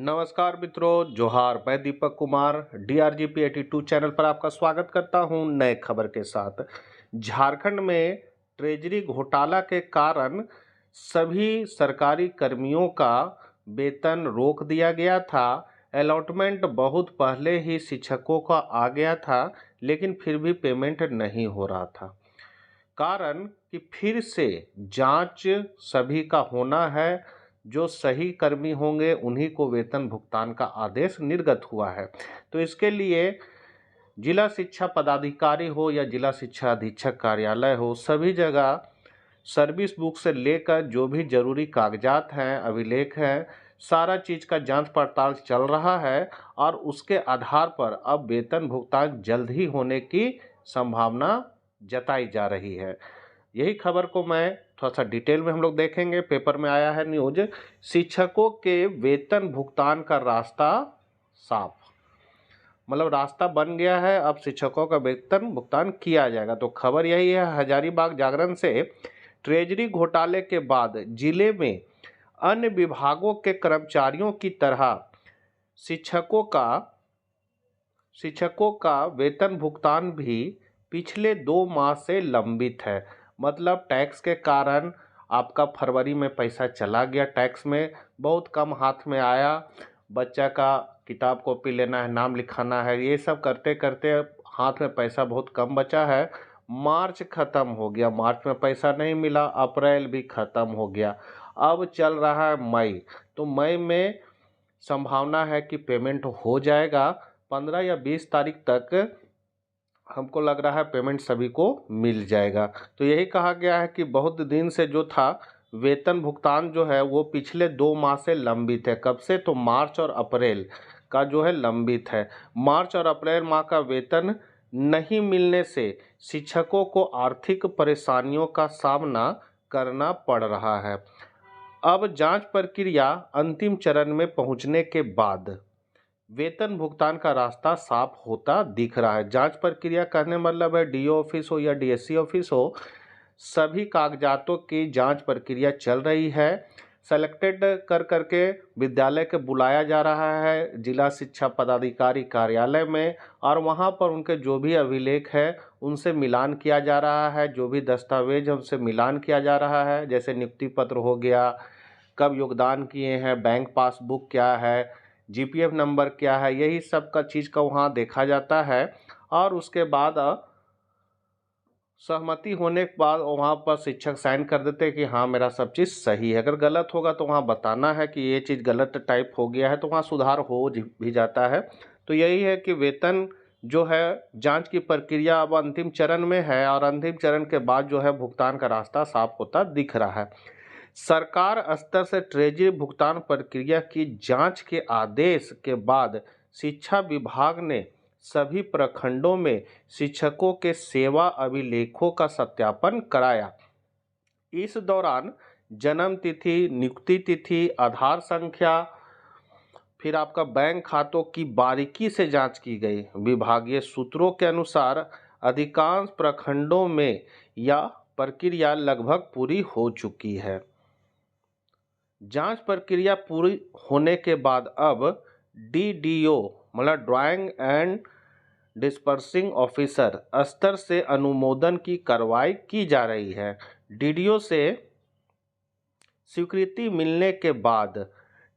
नमस्कार मित्रों, जोहार। मैं दीपक कुमार DRGP 82 चैनल पर आपका स्वागत करता हूं नए खबर के साथ। झारखंड में ट्रेजरी घोटाला के कारण सभी सरकारी कर्मियों का वेतन रोक दिया गया था। अलॉटमेंट बहुत पहले ही शिक्षकों का आ गया था, लेकिन फिर भी पेमेंट नहीं हो रहा था। कारण कि फिर से जांच सभी का होना है। जो सही कर्मी होंगे उन्हीं को वेतन भुगतान का आदेश निर्गत हुआ है। तो इसके लिए जिला शिक्षा पदाधिकारी हो या जिला शिक्षा अधीक्षक कार्यालय हो, सभी जगह सर्विस बुक से लेकर जो भी जरूरी कागजात हैं, अभिलेख हैं, सारा चीज़ का जांच पड़ताल चल रहा है और उसके आधार पर अब वेतन भुगतान जल्द ही होने की संभावना जताई जा रही है। यही खबर को मैं थोड़ा सा डिटेल में हम लोग देखेंगे। पेपर में आया है न्यूज, शिक्षकों के वेतन भुगतान का रास्ता साफ। मतलब रास्ता बन गया है, अब शिक्षकों का वेतन भुगतान किया जाएगा। तो खबर यही है हजारीबाग जागरण से, ट्रेजरी घोटाले के बाद जिले में अन्य विभागों के कर्मचारियों की तरह शिक्षकों का वेतन भुगतान भी पिछले 2 माह से लंबित है। मतलब टैक्स के कारण आपका फरवरी में पैसा चला गया, टैक्स में बहुत कम हाथ में आया, बच्चा का किताब कॉपी लेना है, नाम लिखाना है, ये सब करते करते हाथ में पैसा बहुत कम बचा है। मार्च ख़त्म हो गया, मार्च में पैसा नहीं मिला, अप्रैल भी ख़त्म हो गया, अब चल रहा है मई। तो मई में संभावना है कि पेमेंट हो जाएगा। 15 या 20 तारीख तक हमको लग रहा है पेमेंट सभी को मिल जाएगा। तो यही कहा गया है कि बहुत दिन से जो था वेतन भुगतान जो है वो पिछले 2 माह से लंबित है। कब से? तो मार्च और अप्रैल का जो है लंबित है। मार्च और अप्रैल माह का वेतन नहीं मिलने से शिक्षकों को आर्थिक परेशानियों का सामना करना पड़ रहा है। अब जांच प्रक्रिया अंतिम चरण में पहुंचने के बाद वेतन भुगतान का रास्ता साफ होता दिख रहा है। जांच प्रक्रिया करने मतलब है DO ऑफिस हो या DSC ऑफिस हो, सभी कागजातों की जांच प्रक्रिया चल रही है। सेलेक्टेड कर करके विद्यालय के बुलाया जा रहा है जिला शिक्षा पदाधिकारी कार्यालय में, और वहां पर उनके जो भी अभिलेख है उनसे मिलान किया जा रहा है। जो भी दस्तावेज है उनसे मिलान किया जा रहा है, जैसे नियुक्ति पत्र हो गया, कब योगदान किए हैं, बैंक पासबुक क्या है, GPF नंबर क्या है, यही सब का चीज़ का वहाँ देखा जाता है। और उसके बाद सहमति होने के बाद वहाँ पर शिक्षक साइन कर देते हैं कि हाँ मेरा सब चीज़ सही है। अगर गलत होगा तो वहाँ बताना है कि ये चीज़ गलत टाइप हो गया है, तो वहाँ सुधार हो भी जाता है। तो यही है कि वेतन जो है जांच की प्रक्रिया अब अंतिम चरण में है, और अंतिम चरण के बाद जो है भुगतान का रास्ता साफ होता दिख रहा है। सरकार स्तर से ट्रेजरी भुगतान प्रक्रिया की जांच के आदेश के बाद शिक्षा विभाग ने सभी प्रखंडों में शिक्षकों के सेवा अभिलेखों का सत्यापन कराया। इस दौरान जन्म तिथि, नियुक्ति तिथि, आधार संख्या, फिर आपका बैंक खातों की बारीकी से जांच की गई। विभागीय सूत्रों के अनुसार अधिकांश प्रखंडों में यह प्रक्रिया लगभग पूरी हो चुकी है। जांच प्रक्रिया पूरी होने के बाद अब DDO मतलब ड्राइंग एंड डिस्पर्सिंग ऑफिसर स्तर से अनुमोदन की कार्रवाई की जा रही है। DDO से स्वीकृति मिलने के बाद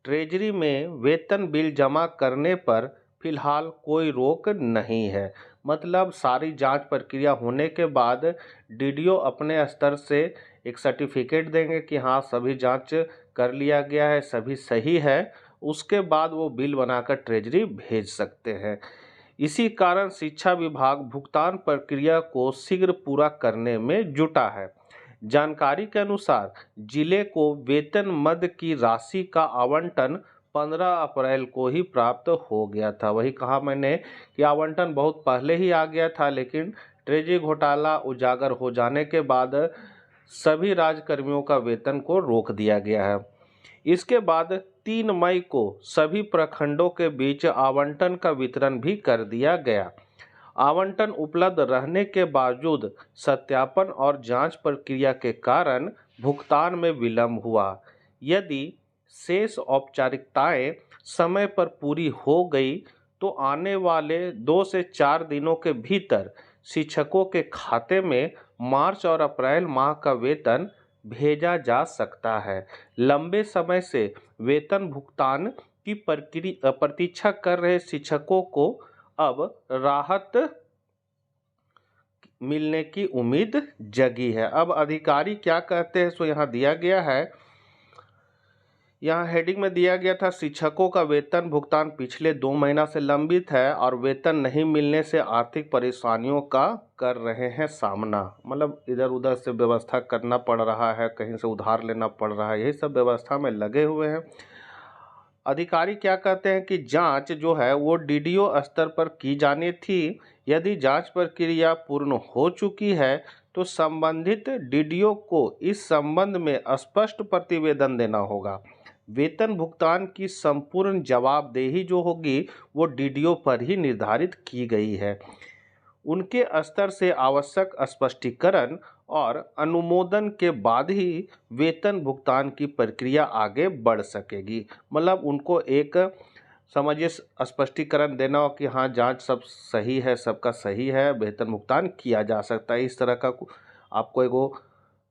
ट्रेजरी में वेतन बिल जमा करने पर फिलहाल कोई रोक नहीं है। मतलब सारी जांच प्रक्रिया होने के बाद DDO अपने स्तर से एक सर्टिफिकेट देंगे कि हाँ सभी जांच कर लिया गया है, सभी सही है। उसके बाद वो बिल बनाकर ट्रेजरी भेज सकते हैं। इसी कारण शिक्षा विभाग भुगतान प्रक्रिया को शीघ्र पूरा करने में जुटा है। जानकारी के अनुसार जिले को वेतन मद की राशि का आवंटन 15 अप्रैल को ही प्राप्त हो गया था। वही कहा मैंने कि आवंटन बहुत पहले ही आ गया था, लेकिन ट्रेजरी घोटाला उजागर हो जाने के बाद सभी राज्यकर्मियों का वेतन को रोक दिया गया है। इसके बाद 3 मई को सभी प्रखंडों के बीच आवंटन का वितरण भी कर दिया गया। आवंटन उपलब्ध रहने के बावजूद सत्यापन और जांच प्रक्रिया के कारण भुगतान में विलंब हुआ। यदि शेष औपचारिकताएं समय पर पूरी हो गई तो आने वाले 2 से 4 दिनों के भीतर शिक्षकों के खाते में मार्च और अप्रैल माह का वेतन भेजा जा सकता है। लंबे समय से वेतन भुगतान की प्रतीक्षा कर रहे शिक्षकों को अब राहत मिलने की उम्मीद जगी है। अब अधिकारी क्या कहते हैं सो यहाँ दिया गया है। यहाँ हेडिंग में दिया गया था, शिक्षकों का वेतन भुगतान पिछले 2 महीना से लंबित है और वेतन नहीं मिलने से आर्थिक परेशानियों का कर रहे हैं सामना। मतलब इधर उधर से व्यवस्था करना पड़ रहा है, कहीं से उधार लेना पड़ रहा है, यही सब व्यवस्था में लगे हुए हैं। अधिकारी क्या कहते हैं कि जांच जो है वो डीडीओ स्तर पर की जानी थी। यदि जांच प्रक्रिया पूर्ण हो चुकी है तो संबंधित डीडीओ को इस संबंध में स्पष्ट प्रतिवेदन देना होगा। वेतन भुगतान की संपूर्ण जवाबदेही जो होगी वो डीडीओ पर ही निर्धारित की गई है। उनके स्तर से आवश्यक स्पष्टीकरण और अनुमोदन के बाद ही वेतन भुगतान की प्रक्रिया आगे बढ़ सकेगी। मतलब उनको एक समझिए स्पष्टीकरण देना हो कि हाँ जांच सब सही है, सबका सही है, वेतन भुगतान किया जा सकता है, इस तरह का आपको एगो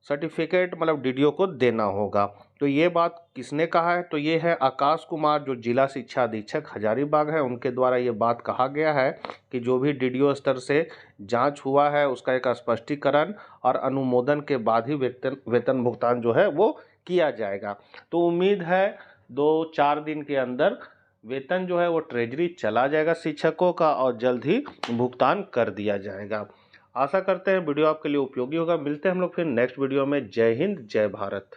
सर्टिफिकेट मतलब डीडीओ को देना होगा। तो ये बात किसने कहा है, तो ये है आकाश कुमार जो जिला शिक्षा अधीक्षक हजारीबाग है, उनके द्वारा ये बात कहा गया है कि जो भी डीडीओ स्तर से जांच हुआ है उसका एक स्पष्टीकरण और अनुमोदन के बाद ही वेतन भुगतान जो है वो किया जाएगा। तो उम्मीद है 2-4 दिन के अंदर वेतन जो है वो ट्रेजरी चला जाएगा शिक्षकों का और जल्द ही भुगतान कर दिया जाएगा। आशा करते हैं वीडियो आपके लिए उपयोगी होगा। मिलते हैं हम लोग फिर नेक्स्ट वीडियो में। जय हिंद, जय भारत।